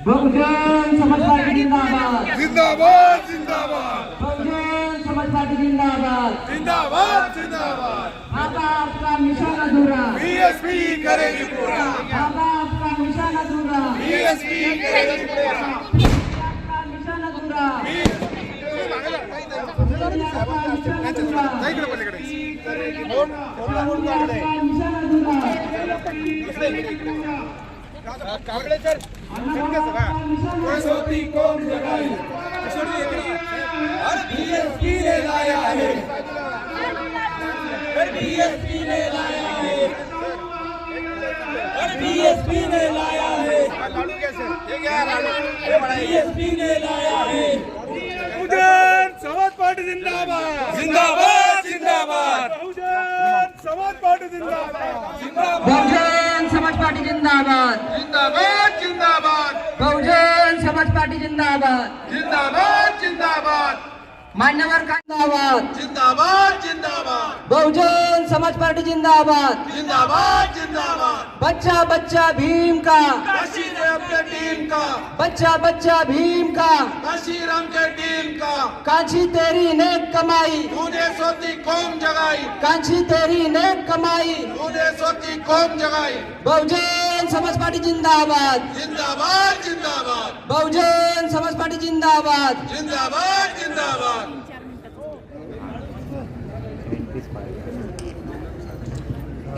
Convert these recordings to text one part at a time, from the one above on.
Bahujan Samaj party जिंदाबाद जिंदाबाद जिंदाबाद बहुजन समाज पार्टी जिंदाबाद जिंदाबाद जिंदाबाद। आता आपका मिशन अधूरा बीएसपी करेगी पूरा, आता आपका मिशन अधूरा बीएसपी करेगी पूरा। आपका मिशन अधूरा आपका मिशन अधूरा आपका मिशन अधूरा सरस्वती कौन जगाई, बीएसपी ने लाया है, बीएसपी ने लाया है, बीएसपी ने लाया है, बीएसपी ने लाया है। बहुजन समाज पार्टी जिंदाबाद जिंदाबाद जिंदाबाद। बहुजन समाज पार्टी जिंदाबाद जिंदाबाद बहुजन समाज पार्टी जिंदाबाद जिंदाबाद जिंदाबाद बहुजन समाज पार्टी जिंदाबाद जिंदाबाद जिंदाबाद मान्यवर जिंदाबाद जिंदाबाद जिंदाबाद बहुजन समाज पार्टी जिंदाबाद जिंदाबाद जिंदाबाद। बच्चा बच्चा भीम का काशीराम के टीम का, बच्चा बच्चा भीम का काशीराम के टीम का, कांची तेरी नेक कमाई तूने सोती कौम जगाई, कांची तेरी नेक कमाई तूने सोती कौम जगाई। बहुजन समाज पार्टी जिंदाबाद जिंदाबाद जिंदाबाद बहुजन समाज पार्टी जिंदाबाद जिंदाबाद जिंदाबाद।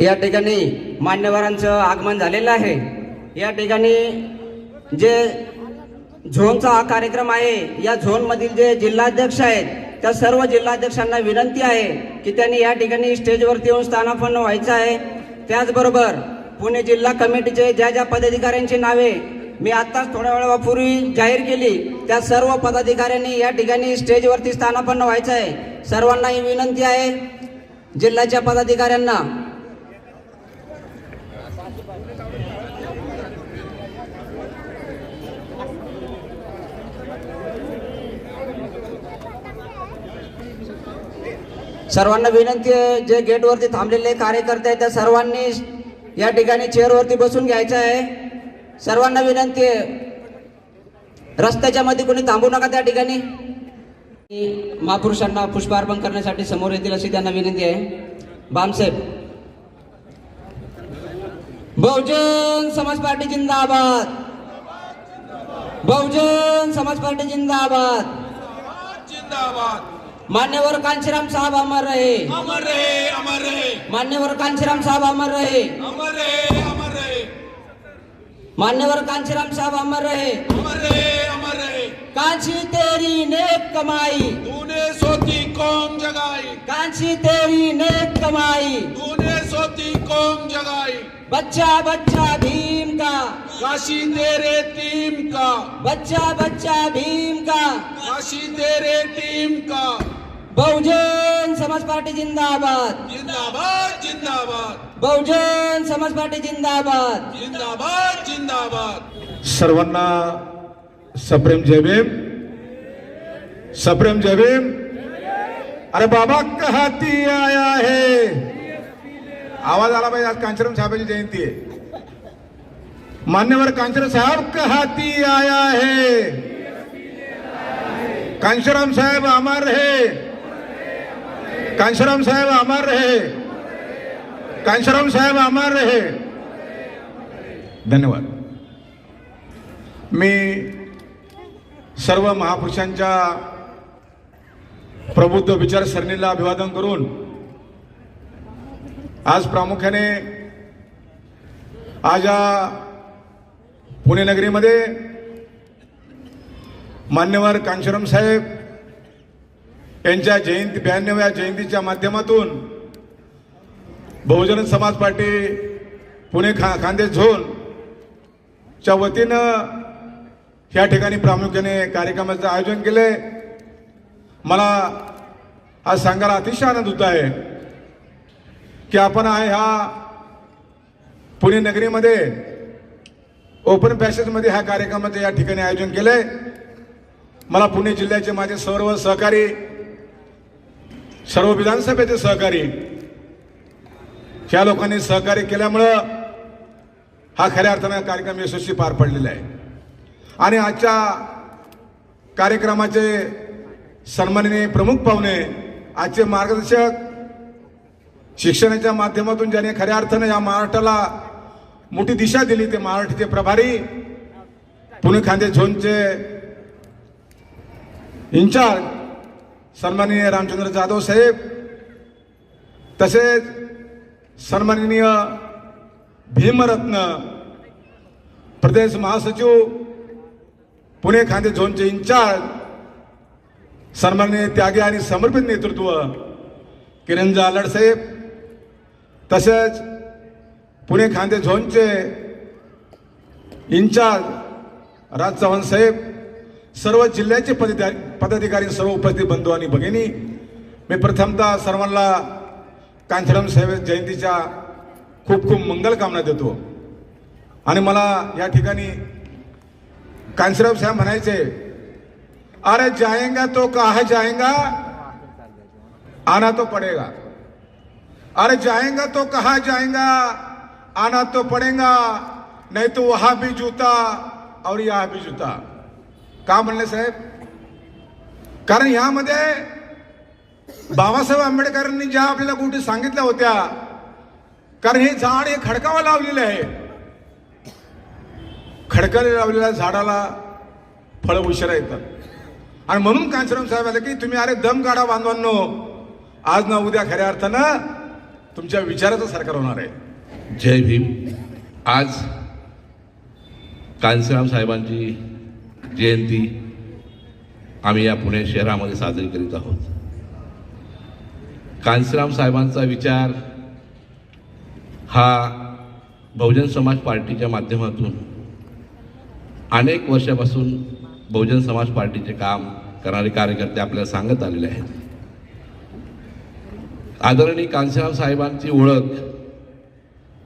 या ठिकाणी मान्यवरांचं आगमन झालेलं आहे। या ठिकाणी जे झोनचा हा कार्यक्रम आहे, या झोन मधील जे जिल्हाध्यक्ष आहेत त्या सर्व जिल्हाध्यक्षांना विनंती आहे की त्यांनी या ठिकाणी स्टेजवरती येऊन स्थानापन्न व्हायचं आहे। त्याचबरोबर पुणे जिल्हा कमिटीचे ज्या ज्या पदाधिकाऱ्यांची नावे मी आत्ताच थोड्या वेळापूर्वी जाहीर केली, त्या सर्व पदाधिकाऱ्यांनी या ठिकाणी स्टेजवरती स्थानापन्न व्हायचं आहे। सर्वांना ही विनंती आहे जिल्ह्याच्या पदाधिकाऱ्यांना। सर्वांना विनंती आहे, जे गेटवरती थांबलेले कार्यकर्ते आहेत त्या सर्वांनी या ठिकाणी चेअरवरती बसून घ्यायचं आहे। सर्वांना विनंती आहे, रस्त्याच्या मध्ये कोणी थांबू नका त्या ठिकाणी। महापुरुषांना पुष्पार्पण करण्यासाठी समोर येतील अशी त्यांना विनंती आहे। बामसेब बहुजन समाज पार्टी जिंदाबाद बहुजन समाज पार्टी जिंदाबाद जिंदाबाद। मान्यवर कांशीराम साहब अमर रहे, अमर रहे अमर रहे, मान्यवर कांशीराम साहब अमर रहे, अमर रहे अमर रहे, मान्यवर कांशीराम साहब अमर रहे। अमर रहे अमर रहे। कांची तेरी नेक कमाई, तूने सोती कौम जगाई, कांची तेरी नेक कमाई, तूने सोती कौम जगाई। बच्चा बच्चा भीम का, काशी तेरे टीम का, बच्चा बच्चा भीम का, काशी तेरे टीम का। बहुजन समाज पार्टी जिंदाबाद जिंदाबाद जिंदाबाद बहुजन समाज पार्टी जिंदाबाद जिंदाबाद जिंदाबाद। सर्वांना सप्रेम जय भीम, सप्रेम जय भीम। अरे बाबा का हाती आया है, आवाज आला पाहिजे। आज कांशीराम साहेबांची जयंती आहे। मान्यवर कांशीराम साहब का हाती आया है, कांशीराम साहेब अमर रहे, कांशीराम साहेब अमर रहे, कांशीराम साहेब अमर रहे। धन्यवाद। मी सर्व महापुरुषांच्या प्रबुद्ध विचारसरणीला अभिवादन करून आज प्रामुख्याने आज या पुणे नगरीमध्ये मान्यवर कांशीराम साहेब यांच्या 92व्या जयंतीच्या माध्यमातून बहुजन समाज पार्टी पुणे खान्देश झोनच्या वतीनं या ठिकाणी प्रामुख्याने कार्यक्रमाचं आयोजन केले। मला आज सांगायला अतिशय आनंद होत आहे की आपण ह्या पुणे नगरीमध्ये ओपन पॅसेजमध्ये ह्या कार्यक्रमाचं या ठिकाणी आयोजन केलंय। मला पुणे जिल्ह्याचे माझे सर्व सहकारी, सर्व विधानसभेचे सहकारी, ह्या लोकांनी सहकार्य केल्यामुळं हा खऱ्या अर्थानं कार्यक्रम यशस्वी पार पडलेला आहे। आणि आजच्या कार्यक्रमाचे सन्माननीय प्रमुख पाहुणे, आजचे मार्गदर्शक, शिक्षणाच्या माध्यमातून ज्याने खऱ्या अर्थानं या महाराष्ट्राला मोठी दिशा दिली ते महाराष्ट्राचे प्रभारी, पुणे खांदे झोनचे इंचार्ज सन्माननीय रामचंद्र जाधव साहेब, तसेच सन्माननीय भीमरत्न प्रदेश महासचिव पुणे खांदे झोनचे इंचार्ज सन्माननीय त्यागी आणि समर्पित नेतृत्व किरण जालड साहेब, तसेच पुणे खांदे झोनचे इंचार्ज राज चव्हाण साहेब, सर्व जिल्ह्याचे पदाधिकारी, सर्व उपस्थित बंधू आणि भगिनी, मी प्रथमतः सर्वांना कांचीराम साहेब जयंतीच्या खूप खूप मंगल कामना देतो. आणि मला या ठिकाणी कांचीराम साहेब म्हणायचे, अरे जाएगा तो कहा जाएगा, आना तो पड़ेगा. अरे जाएगा तो कहा जाएगा, आना तो पड़ेगा, नहीं तो वहां भी जूता और यहां भी जूता. का म्हणले साहेब? कारण यामध्ये बाबासाहेब आंबेडकरांनी ज्या आपल्याला गोष्टी सांगितल्या होत्या, कारण हे झाड हे खडकावर लावलेलं आहे, खडकाला लावलेल्या झाडाला फळं उशिरा येतात. आणि म्हणून कांचीराम साहेब आले की तुम्ही अरे दम काढा बांधवांनो, आज ना उद्या खऱ्या अर्थानं तुमच्या विचाराचं सरकार होणार आहे. जय भीम. आज कांचीराम साहेबांची जयंती आम्ही या पुणे शहरामध्ये साजरी करीत आहोत. कांचीराम साहेबांचा विचार हा बहुजन समाज पार्टीच्या माध्यमातून अनेक वर्षापासून बहुजन समाज पार्टीचे काम करणारे कार्यकर्ते आपल्याला सांगत आलेले आहेत. आदरणीय कांचीराम साहेबांची ओळख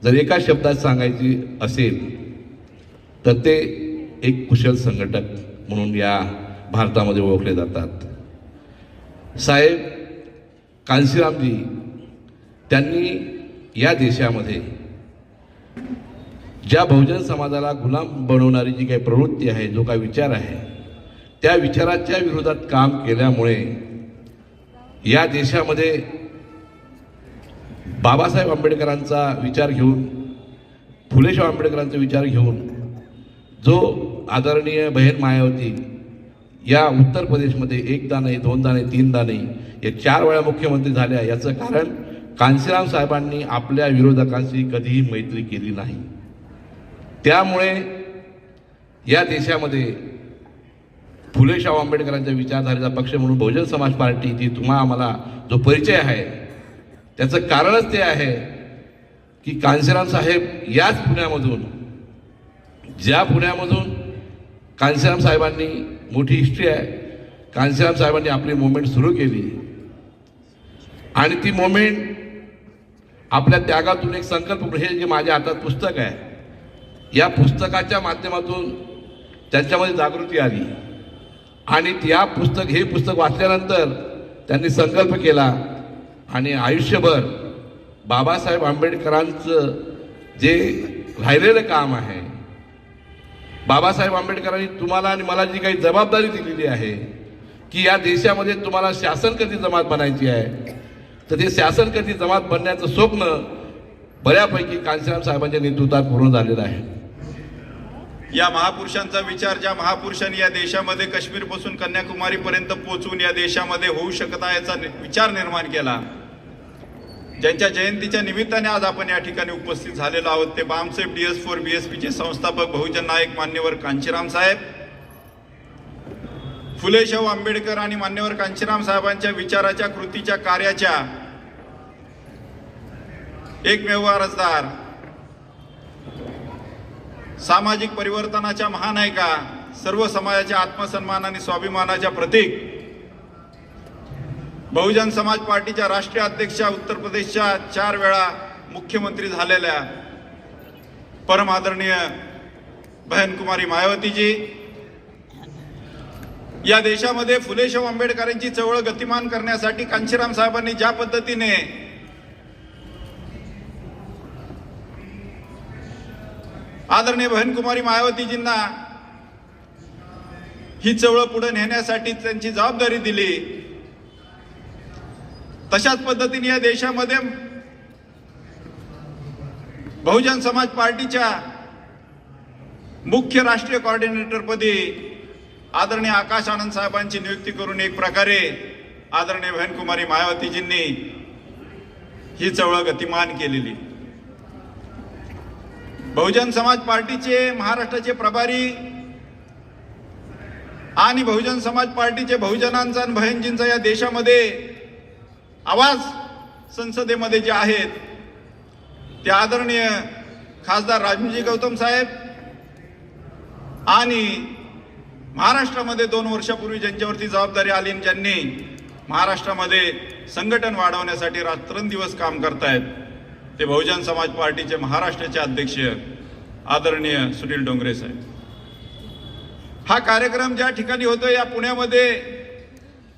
जर एका शब्दात सांगायची असेल तर ते एक कुशल संघटक म्हणून या भारतामध्ये ओळखले जातात. साहेब कांचीरामजी त्यांनी या देशामध्ये ज्या बहुजन समाजाला गुलाम बनवणारी जी काही प्रवृत्ती आहे, जो काही विचार आहे, त्या विचाराच्या विरोधात काम केल्यामुळे या देशामध्ये बाबासाहेब आंबेडकरांचा विचार घेऊन, फुलेशाह आंबेडकरांचा विचार घेऊन जो आदरणीय बहीण मायावती या उत्तर प्रदेशमध्ये एकदा नाही, दोनदा नाही, तीनदा नाही, या 4 वेळा मुख्यमंत्री झाल्या, याचं कारण कांचीराम साहेबांनी आपल्या विरोधकांशी कधीही मैत्री केली नाही. त्यामुळे या देशामध्ये फुलेशाह आंबेडकरांच्या विचारधारेचा पक्ष म्हणून बहुजन समाज पार्टी जी तुम्हा आम्हाला जो परिचय आहे, त्याचं कारणच ते आहे की कांचीराम साहेब याच पुण्यामधून, ज्या पुण्यामधून कांचीराम साहेबांनी मोठी हिस्ट्री आहे, कांचीराम साहेबांनी आपली मुवमेंट सुरू केली आणि ती मुवमेंट आपल्या त्यागातून एक संकल्प, हे जे माझ्या हातात पुस्तक आहे, या पुस्तकाच्या माध्यमातून त्यांच्यामध्ये जागृती आली आणि हे पुस्तक वाचल्यानंतर त्यांनी संकल्प केला आणि आयुष्यभर बाबासाहेब आंबेडकरांचं जे राहिलेलं काम आहे, बाबासाहेब आंबेडकरांनी तुम्हाला आणि मला जी काही जबाबदारी दिलेली आहे की या देशामध्ये तुम्हाला शासन कधी जमात बनायची आहे, तर ते शासन कधी जमात बनण्याचं स्वप्न बऱ्यापैकी कांचीराम साहेबांच्या नेतृत्वात पूर्ण झालेलं आहे. या महापुरुषांचा विचार, ज्या महापुरुषांनी या देशामध्ये काश्मीरपासून कन्याकुमारीपर्यंत पोहोचून या देशामध्ये होऊ शकत आहे याचा विचार निर्माण केला, ज्यांच्या जयंतीच्या निमित्ताने आज आपण या ठिकाणी उपस्थित झालेलो आहोत, ते बामसेफ DS4 BSPचे संस्थापक बहुजन नायक मान्यवर कांचीराम साहेब, फुलेशाह आंबेडकर आणि मान्यवर कांचीराम साहेबांच्या विचाराच्या, कृतीच्या, कार्याच्या एकमेव वारसदार, सामाजिक परिवर्तनाच्या महानायिका, सर्व समाजाच्या आत्मसन्मान आणि स्वाभिमानाच्या प्रतीक, बहुजन समाज पार्टीच्या राष्ट्रीय अध्यक्षा, उत्तर प्रदेशच्या 4 वेळा मुख्यमंत्री झालेल्या परम आदरणीय बहन कुमारी मायावतीजी, या देशामध्ये फुलेशाह आंबेडकरांची चळवळ गतिमान करण्यासाठी कांचीराम साहेबांनी ज्या पद्धतीने आदरणीय बहन कुमारी मायावतीजींना ही चळवळ पुढे नेण्यासाठी त्यांची जबाबदारी दिली, तशाच पद्धतीने या देशामध्ये बहुजन समाज पार्टीच्या मुख्य राष्ट्रीय कोऑर्डिनेटर पदी आदरणीय आकाश आनंद साहेबांची नियुक्ती करून एक प्रकारे आदरणीय बहनकुमारी मायावतीजींनी ही चळवळ गतिमान केलेली। बहुजन समाज पार्टीचे महाराष्ट्राचे प्रभारी आणि बहुजन समाज पार्टीचे बहुजनांचा आणि बहिणजींचा या देशामध्ये आवाज संसदेमध्ये जे आहेत ते आदरणीय खासदार राजूजी गौतम साहेब आणि महाराष्ट्रामध्ये 2 वर्षापूर्वी ज्यांच्यावरती जबाबदारी आली आणि ज्यांनी महाराष्ट्रामध्ये संघटन वाढवण्यासाठी रात्रंदिवस काम करतायत ते बहुजन समाज पार्टीचे महाराष्ट्राचे अध्यक्ष आदरणीय सुनील डोंगरे साहेब। हा कार्यक्रम ज्या ठिकाणी होतो या पुण्यामध्ये,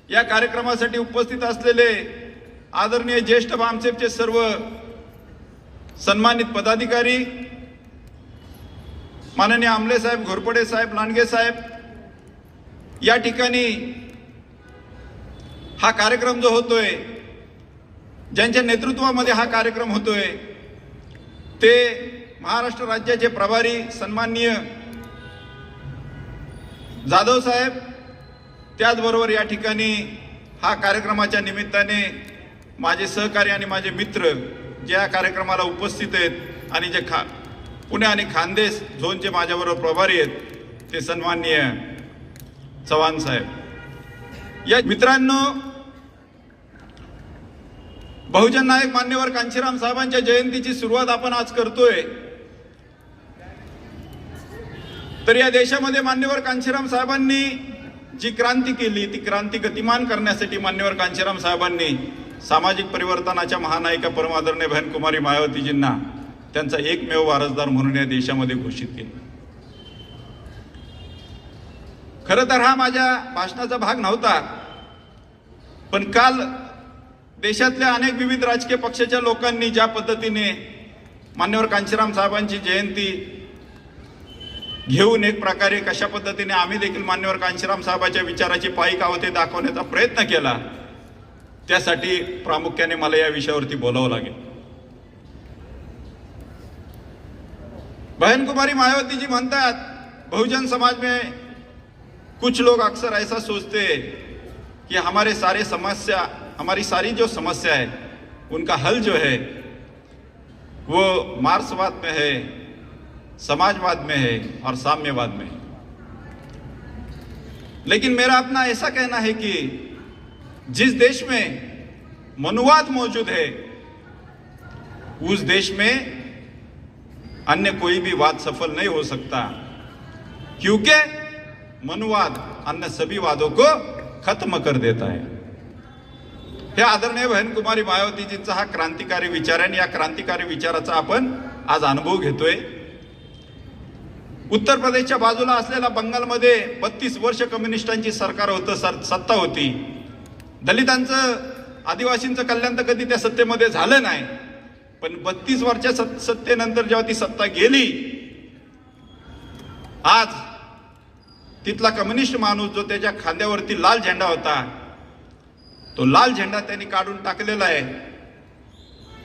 या कार्यक्रमासाठी उपस्थित असलेले आदरणीय ज्येष्ठ भामसेपचे सर्व सन्मानित पदाधिकारी, माननीय आमले साहेब, घोरपडे साहेब, लांडगे साहेब, या ठिकाणी हा कार्यक्रम जो होतोय, ज्यांच्या नेतृत्वामध्ये हा कार्यक्रम होतोय ते महाराष्ट्र राज्याचे प्रभारी सन्माननीय जाधव साहेब, त्याचबरोबर या ठिकाणी हा कार्यक्रमाच्या निमित्ताने माझे सहकारी आणि माझे मित्र जे या कार्यक्रमाला उपस्थित आहेत आणि जे पुणे आणि खानदेश झोनचे माझ्याबरोबर प्रभारी आहेत ते सन्माननीय चव्हाण साहेब। या मित्रांनो, बहुजन नायक मान्यवर कांशीराम साहेबांच्या जयंतीची सुरुवात आपण आज करतोय, तर या देशामध्ये मान्यवर कांशीराम साहेबांनी जी क्रांती केली ती क्रांती गतिमान करण्यासाठी मान्यवर कांशीराम साहेबांनी सामाजिक परिवर्तनाच्या महानायिका परमादरणीय बहनकुमारी मायावतीजींना त्यांचा एकमेव वारसदार म्हणून या देशामध्ये घोषित केले। खरं तर हा माझ्या भाषणाचा भाग नव्हता, पण काल देशातल्या अनेक विविध राजकीय पक्षाच्या लोकांनी ज्या पद्धतीने मान्यवर कांशीराम साहेबांची जयंती घेऊन एक प्रकारे कशा पद्धतीने आम्ही देखील मान्यवर कांशीराम साहेबांच्या विचाराची पायी आहोत हे दाखवण्याचा प्रयत्न केला, त्यासाठी प्रामुख्याने मला या विषयावरती बोलावं लागेल। बहनकुमारी मायावती जी म्हणतात, बहुजन समाज में कुछ लोग अक्सर ऐसा सोचते कि हमारी सारी जो समस्या है उनका हल जो है वो मार्क्सवाद में है, समाजवाद में है और साम्यवाद में है। लेकिन मेरा अपना ऐसा कहना है कि जिस देश में मनुवाद मौजूद है उस देश में अन्य कोई भी वाद सफल नहीं हो सकता, क्योंकि मनुवाद अन्य सभी वादों को खत्म कर देता है। हे आदरणीय बहनकुमारी मायावतीजींचा हा क्रांतिकारी विचार आहे आणि या क्रांतिकारी विचाराचा आपण आज अनुभव घेतोय। उत्तर प्रदेशच्या बाजूला असलेल्या बंगालमध्ये 32 वर्ष कम्युनिस्टांची सरकार होतं, सत्ता होती। दलितांचं, आदिवासींचं कल्याण तर कधी त्या सत्तेमध्ये झालं नाही, पण 32 वर्षाच्या सत्तेनंतर जेव्हा ती सत्ता गेली, आज तिथला कम्युनिस्ट माणूस जो त्याच्या खांद्यावरती लाल झेंडा होता तो लाल झेंडा त्यांनी काढून टाकलेला आहे।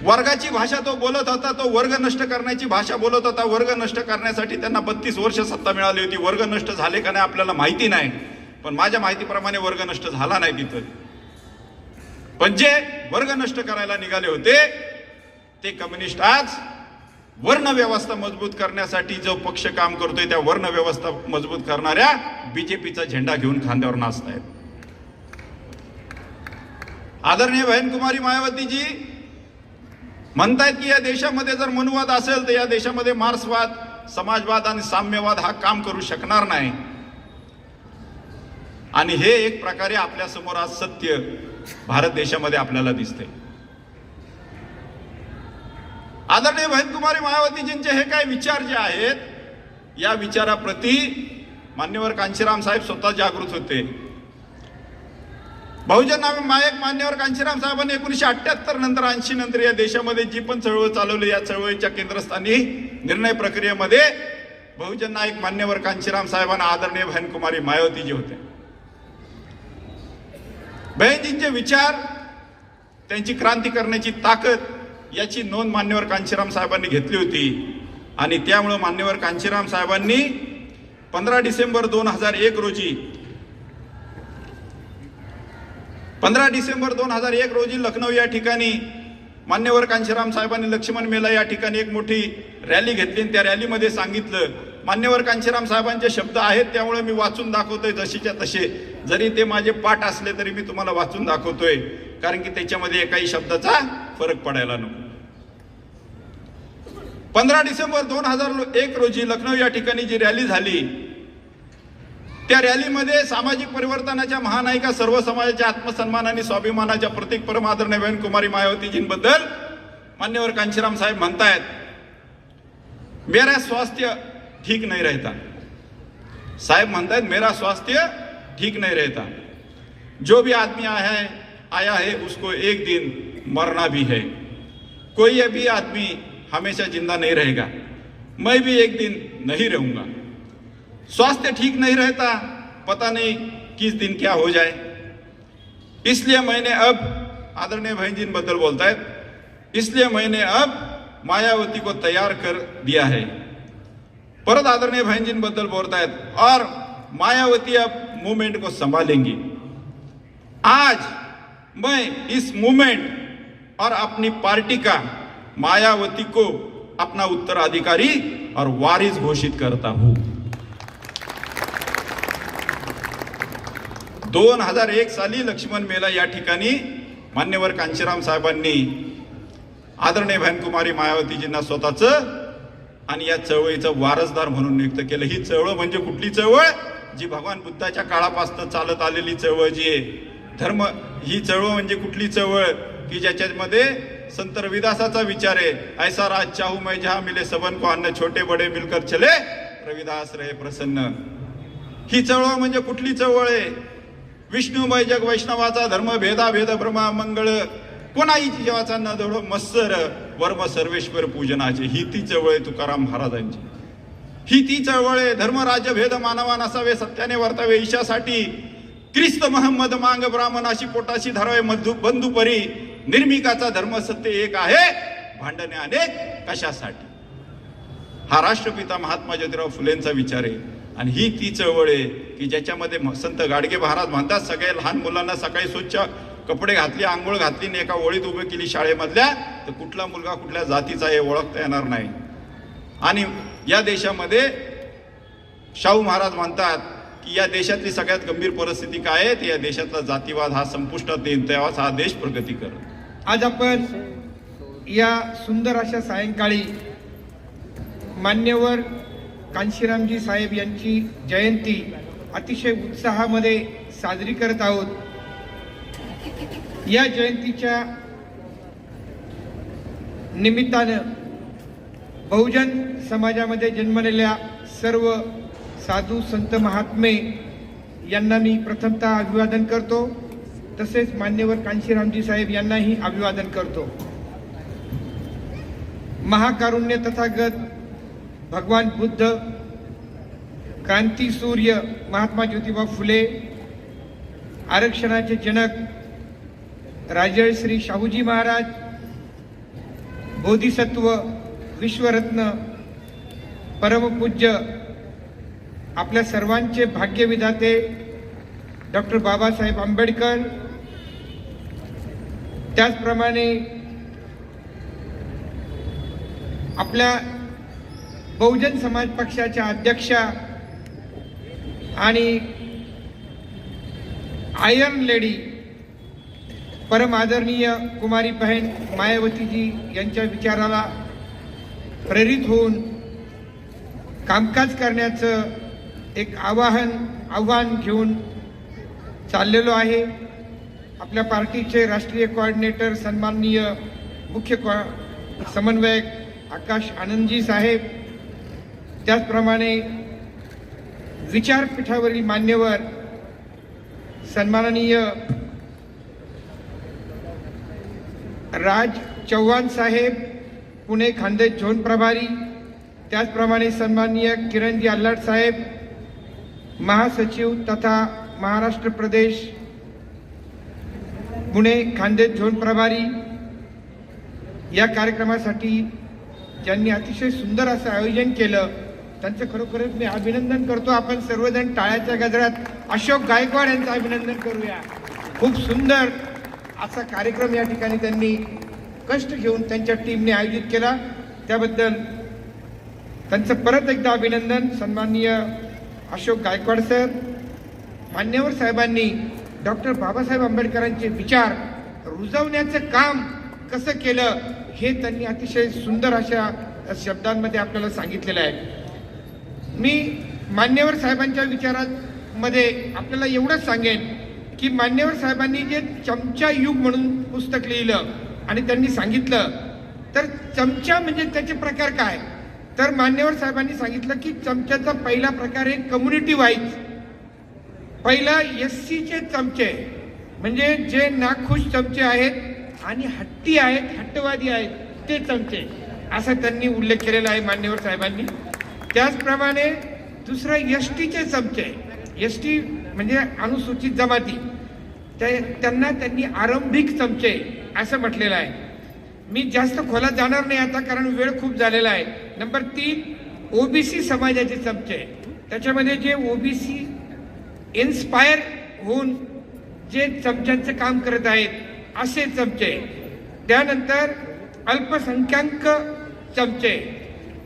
वर्गाची भाषा तो बोलत होता, तो वर्ग नष्ट करण्याची भाषा बोलत होता। वर्ग नष्ट करण्यासाठी त्यांना 32 वर्ष सत्ता मिळाली होती। वर्ग नष्ट झाले का नाही आपल्याला माहिती नाही, पण माझ्या माहितीप्रमाणे वर्ग नष्ट झाला नाही तिथं। पण जे वर्ग नष्ट करायला निघाले होते ते कम्युनिस्ट आज वर्ण व्यवस्था मजबूत करण्यासाठी जो पक्ष काम करतोय त्या वर्ण व्यवस्था मजबूत करणाऱ्या बीजेपीचा झेंडा घेऊन खांद्यावर नाचतायत। आदरणीय बहनकुमारी मायावतीजी म्हणतायत की या देशामध्ये जर मनुवाद असेल तर या देशामध्ये मार्क्सवाद, समाजवाद आणि साम्यवाद हा काम करू शकणार नाही, आणि हे एक प्रकारे आपल्या समोर आज सत्य भारत देशामध्ये आपल्याला दिसते। आदरणीय बहनकुमारी मायावतीजींचे हे काय विचार जे आहेत या विचाराप्रती मान्यवर कांशीराम साहेब स्वतः जागृत होते। बहुजन नायक मान्यवर कांशीराम साहेबांनी 1978 नंतर 80 नंतर या देशामध्ये जी पण चळवळ चालवली, या चळवळीच्या केंद्रस्थानी निर्णय प्रक्रियेमध्ये बहुजन नायक मान्यवर कांशीराम साहेबांना आदरणीय बहनकुमारी मायावतीजी होते. बहिणजींचे विचार, त्यांची क्रांती करण्याची ताकद याची नोंद मान्यवर कांशीराम साहेबांनी घेतली होती. आणि त्यामुळे मान्यवर कांशीराम साहेबांनी 15 डिसेंबर 2001 रोजी लखनौ या ठिकाणी मान्यवर कांशीराम साहेबांनी लक्ष्मण मेला या ठिकाणी एक मोठी रॅली घेतली आणि त्या रॅलीमध्ये सांगितलं, मान्यवर कांशीराम साहेबांचे शब्द आहेत त्यामुळे मी वाचून दाखवतोय जशीच्या तसे, जरी ते माझे पाठ असले तरी मी तुम्हाला वाचून दाखवतोय, कारण की त्याच्यामध्ये एकाही शब्दाचा फरक पडायला नको. 15 डिसेंबर 2001 रोजी लखनौ या ठिकाणी जी रॅली झाली, त्या रॅलीमध्ये सामाजिक परिवर्तनाच्या महानायिका, सर्व समाजाच्या आत्मसन्मान आणि स्वाभिमानाच्या प्रतीक परम आदरणीय बहनकुमारी मायावतीजींबद्दल मान्यवर कांशीराम साहेब म्हणतायत, मेरा स्वास्थ्य ठीक नहीं रहता. साहेब म्हणतायत मेरा स्वास्थ्य ठीक नहीं रहता. जो भी आदमी आया है उसको एक दिन मरना भी है. कोई भी आदमी हमेशा जिंदा नहीं रहेगा. मैं भी एक दिन नहीं रहूंगा. स्वास्थ्य ठीक नहीं रहता, पता नहीं किस दिन क्या हो जाए. इसलिए मैंने अब, आदरणीय बहनजींबद्दल बोलतायत, इसलिए मैंने अब मायावती को तैयार कर दिया है. परत आदरणीय बहनजींबद्दल बोलतायत, और मायावती अब मूवमेंट को संभालेंगी. आज मैं इस मूवमेंट और अपनी पार्टी का मायावती को अपना उत्तराधिकारी और वारिस घोषित करता हूं. 2001 साली लक्ष्मण मेला या ठिकाणी मान्यवर कांशीराम साहेबांनी आदरणीय बहनकुमारी मायावतीजींना स्वतःचं आणि या चळवळीचं वारसदार म्हणून नियुक्त केलं. ही चळवळ म्हणजे कुठली चळवळ? जी भगवान बुद्धाच्या काळापासून चालत आलेली चळवळ जी आहे. धर्म ही चळवळ म्हणजे कुठली चळवळ की ज्याच्यामध्ये संत रविदासाचा विचार आहे, ऐसा राज चाहू मैं जहां मिले सबन को अन्न, छोटे बडे मिलकर चले रविदास रहे प्रसन्न. ही चळवळ म्हणजे कुठली चळवळ आहे? विष्णुमय जग वैष्णवाचा धर्म, भेदा भेद ब्रह्मा मंगळ, कोणाही जीवाचा न दौड मत्सर वर्म सर्वेश्वर पूजनाचे. ही ती चळवळ आहे तुकाराम महाराजांची. ही ती चळवळ आहे. धर्म राज्य भेद मानवा नसावे, सत्याने वर्तावे ईशासाठी, ख्रिस्त महम्मद मांग ब्राह्मणाशी पोटाशी धरावे बंधुपरी, निर्मिकाचा धर्म सत्य एक आहे, भांडणे अनेक कशासाठी. हा राष्ट्रपिता महात्मा ज्योतिराव फुलेंचा विचार आहे. आणि ही ती चळवळ आहे की ज्याच्यामध्ये संत गाडगे महाराज म्हणतात, सगळ्या लहान मुलांना सकाळी स्वच्छ कपडे घातले, आंघोळ घातली आणि एका ओळीत उभे केली शाळेमधल्या, तर कुठला मुलगा कुठल्या जातीचा हे ओळखता येणार नाही. आणि या देशामध्ये शाहू महाराज म्हणतात की या देशातली सगळ्यात गंभीर परिस्थिती काय आहे, या देशातला जातीवाद हा संपुष्टात येईल, तेव्हाच हा देश प्रगती करेल. आज आपण या सुंदर अशा सायंकाळी मान्यवर कांशीरामजी साहेब यांची जयंती अतिशय उत्साहामध्ये साजरी करत आहोत. या जयंतीच्या निमित्तानं बहुजन समाजामध्ये जन्मलेल्या सर्व साधू संत महात्मे यांना मी प्रथमतः अभिवादन करतो. तसेच मान्यवर कांशीरामजी साहेब यांनाही अभिवादन करतो. महाकारुण्य तथागत भगवान बुद्ध, क्रांती सूर्य महात्मा ज्योतिबा फुले, आरक्षणाचे जनक राजर्षी शाहूजी महाराज, बोधिसत्व विश्वरत्न परमपूज्य आपल्या सर्वांचे भाग्यविधाते डॉक्टर बाबासाहेब आंबेडकर, त्याचप्रमाणे आपल्या बहुजन समाज पक्षाच्या अध्यक्षा आणि आयर्न लेडी परम आदरणीय कुमारी बहन मायावतीजी यांच्या विचाराला प्रेरित होऊन कामकाज करण्याचं एक आव्हान घेऊन चाललेलो आहे. आपल्या पार्टीचे राष्ट्रीय कोऑर्डिनेटर सन्माननीय मुख्य समन्वयक आकाश आनंदजी साहेब, त्याचप्रमाणे विचारपीठावरील मान्यवर सन्माननीय राज चव्हाण साहेब, पुणे खान्देश झोन प्रभारी, त्याचप्रमाणे सन्माननीय किरणजी अल्लाट साहेब, महासचिव तथा महाराष्ट्र प्रदेश पुणे खान्देश झोन प्रभारी, या कार्यक्रमासाठी ज्यांनी अतिशय सुंदर असं आयोजन केलं त्यांचं खरोखरच मी अभिनंदन करतो. आपण सर्वजण टाळ्याच्या गजरात अशोक गायकवाड यांचं अभिनंदन करूया. खूप सुंदर असा कार्यक्रम या ठिकाणी त्यांनी कष्ट घेऊन त्यांच्या टीमने आयोजित केला, त्याबद्दल त्यांचं परत एकदा अभिनंदन. सन्माननीय अशोक गायकवाड सर, मान्यवर साहेबांनी डॉक्टर बाबासाहेब आंबेडकरांचे विचार रुजवण्याचं काम कसं केलं हे त्यांनी अतिशय सुंदर अशा शब्दांमध्ये आपल्याला सांगितलेलं आहे. मी मान्यवर साहेबांच्या विचारांमध्ये आपल्याला एवढंच सांगेन की मान्यवर साहेबांनी जे चमचा युग म्हणून पुस्तक लिहिलं आणि त्यांनी सांगितलं, तर चमचा म्हणजे त्याचे प्रकार काय, तर मान्यवर साहेबांनी सांगितलं की चमच्याचा पहिला प्रकार आहे कम्युनिटी वाईज. पहिला एससीचे चमचे, म्हणजे जे नाखुश चमचे आहेत आणि हट्टी आहेत, हट्टवादी आहेत, ते चमचे, असा त्यांनी उल्लेख केलेला आहे मान्यवर साहेबांनी. त्याचप्रमाणे दुसरं एसटीचे चमचे, एसटी म्हणजे अनुसूचित जमाती, त्यांना त्यांनी आरंभिक चमचे असं म्हटलेलं आहे. मी जास्त खोलात जाणार नाही आता, कारण वेळ खूप झालेला आहे. नंबर 3, ओबीसी समाजाचे चमचे, त्याच्यामध्ये जे ओबीसी इन्स्पायर होऊन जे चमच्यांचं काम करत आहेत असे चमचे. त्यानंतर अल्पसंख्याक चमचे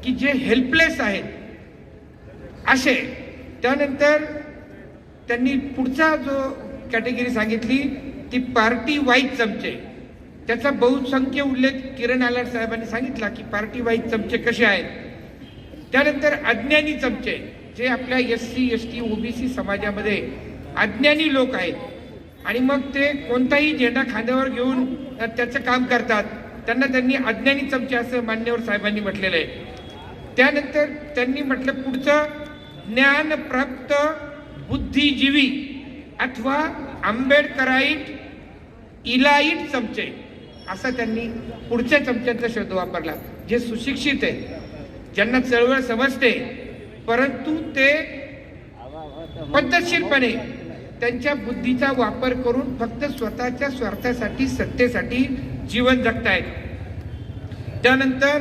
की जे हेल्पलेस आहेत असे. त्यानंतर त्यांनी पुढचा जो कॅटेगरी सांगितली ती पार्टी वाईज चमचे, त्याचा बहुसंख्य उल्लेख किरण अल्लाट साहेबांनी सांगितला की पार्टी वाईज चमचे कसे आहेत. त्यानंतर अज्ञानी चमचे, जे आपल्या एससी एसटी ओबीसी समाजामध्ये अज्ञानी लोक आहेत आणि मग ते कोणताही झेंडा खांद्यावर घेऊन त्याचं काम करतात, त्यांना त्यांनी अज्ञानी चमचे असं मान्यवर साहेबांनी म्हटलेलं आहे. त्यानंतर त्यांनी म्हटलं पुढचं ज्ञानप्राप्त बुद्धिजीवी अथवा आंबेडकराईट इलाईट चमचे, असा त्यांनी पुढच्या चमच्यांचा शब्द वापरला. जे सुशिक्षित आहे, ज्यांना चळवळ समजते, परंतु ते पद्धतशीरपणे त्यांच्या बुद्धीचा वापर करून फक्त स्वतःच्या स्वार्थासाठी, सत्तेसाठी जीवन जगतायत. त्यानंतर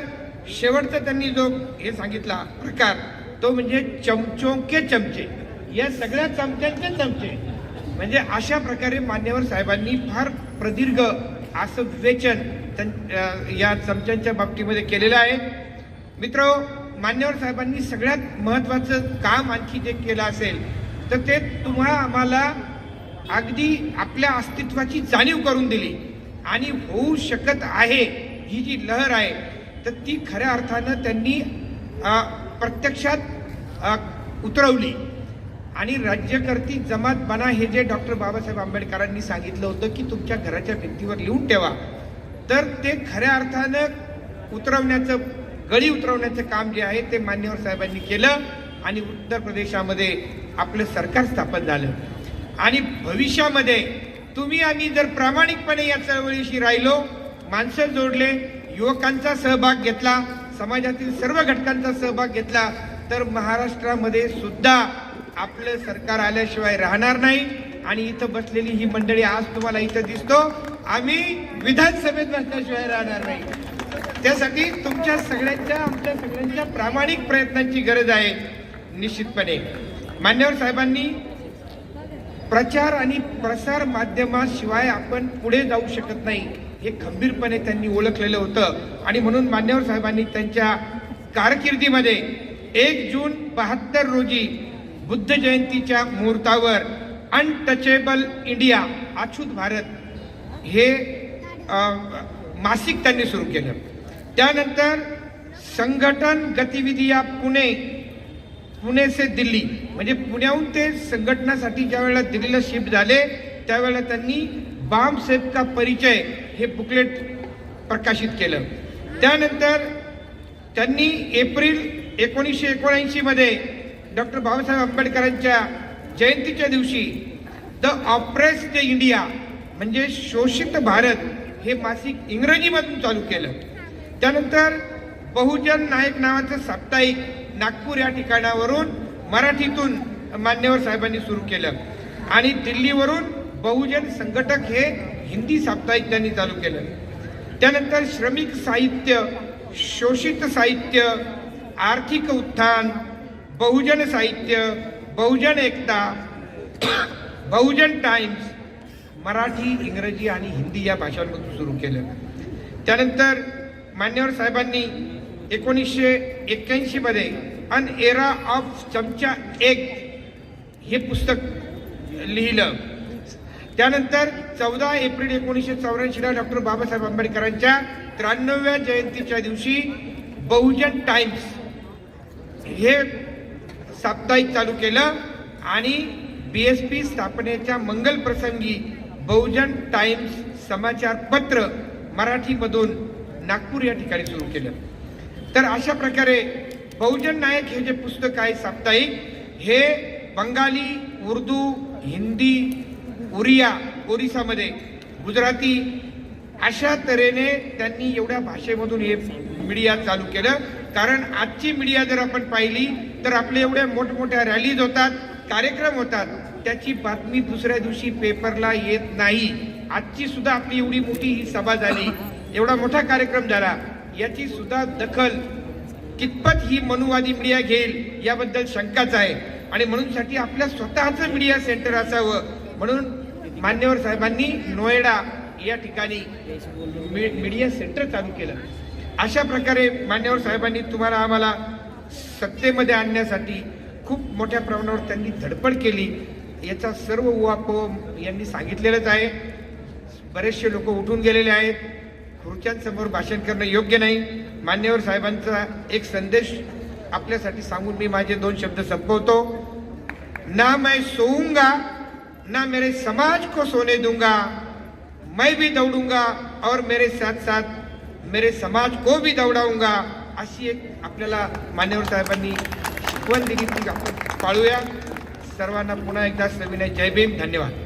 शेवटचा त्यांनी जो हे सांगितला प्रकार, तो म्हणजे चमचों के चमचे, या सगळ्या चमच्यांचे चमचे. म्हणजे अशा प्रकारे मान्यवर साहेबांनी फार प्रदीर्घ असं विवेचन या चमच्यांच्या बाबतीमध्ये केलेलं आहे. मित्र, मान्यवर साहेबांनी सगळ्यात महत्त्वाचं काम आणखी जे केलं असेल तर ते आम्हाला अगदी आपल्या अस्तित्वाची जाणीव करून दिली आणि होऊ शकत आहे ही जी लहर आहे तर ती खऱ्या अर्थानं त्यांनी प्रत्यक्षात उतरवली. आणि राज्यकर्ती जमात बना हे जे डॉक्टर बाबासाहेब आंबेडकरांनी सांगितलं होतं की तुमच्या घराच्या भिंतीवर लिहून ठेवा, तर ते खऱ्या अर्थानं उतरवण्याचं, गळी उतरवण्याचं काम जे आहे ते मान्यवर साहेबांनी केलं आणि उत्तर प्रदेशामध्ये आपलं सरकार स्थापन झालं. आणि भविष्यामध्ये तुम्ही आम्ही जर प्रामाणिकपणे या चळवळीशी राहिलो, माणसं जोडले, युवकांचा सहभाग घेतला, समाजातील सर्व घटकांचा सहभाग घेतला, तर महाराष्ट्रामध्ये सुद्धा आपलं सरकार आल्याशिवाय राहणार नाही. आणि इथं बसलेली ही मंडळी आज तुम्हाला इथं दिसतो, आम्ही विधानसभेत बसल्याशिवाय राहणार नाही. त्यासाठी तुमच्या सगळ्यांच्या, आमच्या सगळ्यांच्या प्रामाणिक प्रयत्नांची गरज आहे निश्चितपणे. मान्यवर साहेबांनी प्रचार आणि प्रसार माध्यमाशिवाय आपण पुढे जाऊ शकत नाही हे खंबीरपणे त्यांनी ओळखलेलं होतं. आणि म्हणून मान्यवर साहेबांनी त्यांच्या कारकिर्दीमध्ये 1 जून 72 रोजी बुद्ध जयंतीच्या मुहूर्तावर अनटचेबल इंडिया, अछूत भारत हे मासिक त्यांनी सुरू केलं. त्यानंतर संघटन गतिविधिया पुणे से दिल्ली, म्हणजे पुण्याहून ते संघटनासाठी ज्या वेळेला दिल्लीला शिफ्ट झाले त्यावेळेला त्यांनी बाम सेब का परिचय हे बुकलेट प्रकाशित केलं. त्यानंतर त्यांनी एप्रिल 1979 मध्ये डॉक्टर बाबासाहेब आंबेडकरांच्या जयंतीच्या दिवशी द ऑप्रेस्ड इंडिया म्हणजे शोषित भारत हे मासिक इंग्रजीमधून चालू केलं. त्यानंतर बहुजन नायक नावाचं साप्ताहिक नागपूर या ठिकाणावरून मराठीतून मान्यवर साहेबांनी सुरू केलं आणि दिल्लीवरून बहुजन संघटक हे हिंदी साप्ताहिक त्यांनी चालू केलं. त्यानंतर श्रमिक साहित्य, शोषित साहित्य, आर्थिक उत्थान, बहुजन साहित्य, बहुजन एकता, बहुजन टाइम्स मराठी, इंग्रजी आणि हिंदी या भाषांमधून सुरू केलं. त्यानंतर मान्यवर साहेबांनी 1981 मध्ये अन एरा ऑफ चमचा एग हे पुस्तक लिहिलं. त्यानंतर 14 एप्रिल 1984 डॉक्टर बाबासाहेब आंबेडकरांच्या 93व्या जयंतीच्या दिवशी बहुजन टाइम्स हे साप्ताहिक चालू केलं आणि BSP स्थापनेच्या मंगल प्रसंगी बहुजन टाइम्स समाचार पत्र मराठीमधून नागपूर या ठिकाणी सुरू केलं. तर अशा प्रकारे बहुजन नायक हे जे पुस्तक आहे साप्ताहिक, हे बंगाली, उर्दू, हिंदी, ओरिसामध्ये, गुजराती अशा तऱ्हेने त्यांनी एवढ्या भाषेमधून हे मीडिया चालू केलं. कारण आजची मीडिया जर आपण पाहिली तर आपल्या एवढ्या मोठमोठ्या रॅलीज होतात, कार्यक्रम होतात, त्याची बातमी दुसऱ्या दिवशी पेपरला येत नाही. आजची सुद्धा आपली एवढी मोठी ही सभा झाली, एवढा मोठा कार्यक्रम झाला, याची सुद्धा दखल कितपत ही मनुवादी मीडिया घेईल याबद्दल शंकाच आहे. आणि म्हणूनसाठी आपल्या स्वतःचं मीडिया सेंटर असावं म्हणून मान्यवर साहेबांनी नोएडा या ठिकाणी मीडिया सेंटर चालू केलं. अशा प्रकारे मान्यवर साहेबांनी तुम्हाला आम्हाला सत्तेमध्ये आणण्यासाठी खूप मोठ्या प्रमाणावर त्यांनी धडपड केली. याचा सर्व उहापोह यांनी सांगितलेलंच आहे. बरेचसे लोक उठून गेलेले आहेत. खुर्च्यांसमोर भाषण करणं योग्य नाही. मान्यवर साहेबांचा एक संदेश आपल्यासाठी सांगून मी माझे 2 शब्द संपवतो. ना मैं सोऊंगा ना मेरे समाज को सोने दूंगा, मैं भी दौड़ूंगा और मेरे साथ साथ मेरे समाज को भी दौड़ाऊंगा. अशी एक आपल्याला मान्यवर साहेबांनी शिकवण दिली, ती आपण पाळूया. सर्वांना पुन्हा एकदा सविनय जय भीम. धन्यवाद.